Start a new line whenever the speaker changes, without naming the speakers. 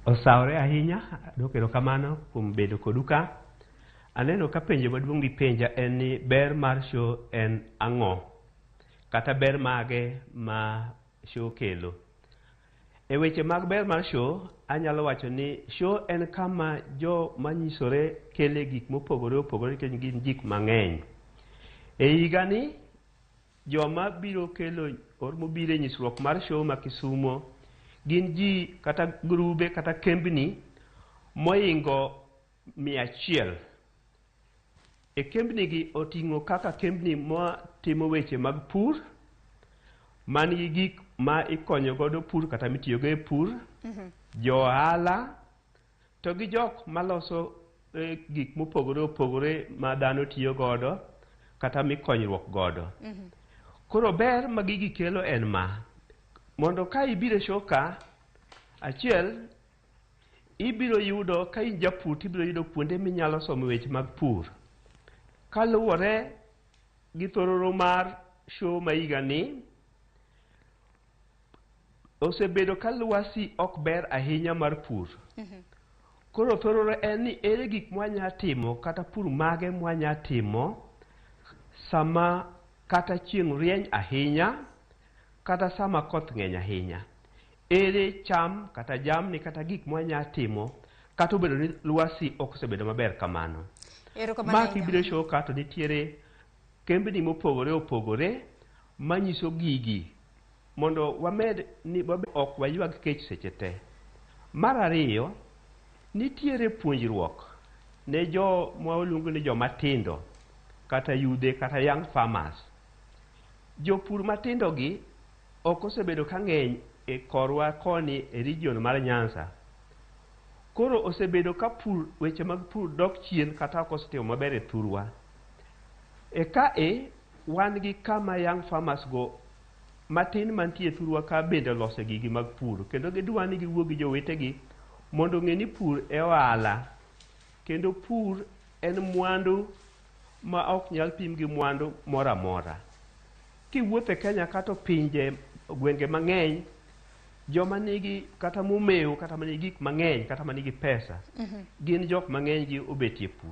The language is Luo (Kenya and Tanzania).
Osawore ahinya, adwoko erokamano kuom bedo kodu ka. Aneno ka penjo maduong' gipenja en ni ber mar show en ang'o? Kata ber mage ma show kelo. E weche mag ber mar show, anyalo wacho ni show en kama jo manyisore kele gik mopogore opogore kendo gin gik mang'eny. E higa ni, joma biro kelo or mobire nyisruok mar show ma Kisumo gin ji kata grube kata kembni moingo 100. E kembni gi oting'o kaka kembni matimo weche mag pur, man gi gik ma ikonyo godo pur kata mitiyogo e pur, jo ohala, to gi jok maloso gik mopogore opogore ma dhano tiyo godo kata mikonyruok godo. Koro ber ma gigi kelo en ma. Mondo ka ibiro show ka, achiel, ibiro yudo ka in japur ibiro yudo kuonde minyalo somo weche mag pur. Kaluwore gi thororo mar show ma higa ni, osebedo ka lwasi ok ber ahinya mar pur. Koro thororo en ni ere gik mwanya timo kata pur mage mwanya timo sama kata chieng' rieny ahinya kata sama koth ng'eny ahinya. Ere cham kata jamni kata gik mwanya timo kata obedo ni lwasi ok osebedo maber kamano. Ma kibiro show ka to nitiere kembni mopogore opogore manyiso gigi mondo wamed ni ok waywag kech seche te. Mar ariyo, nitiere puonjruok ne jo mwaluongo ni joma tindo kata yudhe kata young farmers. Jopur matindo gi ok osebedo ka ng'eny e korwa koni e region mar Nyanza. Koro osebedo ka weche mag pur dok chien kata ok osetimo maber e thurwa. E kae wan gi kama young farmers go matin mantie thurwa ka bende lose gigi mag pur kendo gidwa ni giwuo gi jowetegi mondo ng'e ni pur e ohala kendo pur en mwandu ma ok nyal pim gi mwandu moro amora. Kiwuotho e Kenya kata pinje gwenge mang'eny, joma nigi kata momeo kata manigi gik mang'eny kata manigi pesa gin jok mang'eny gi obetie pur.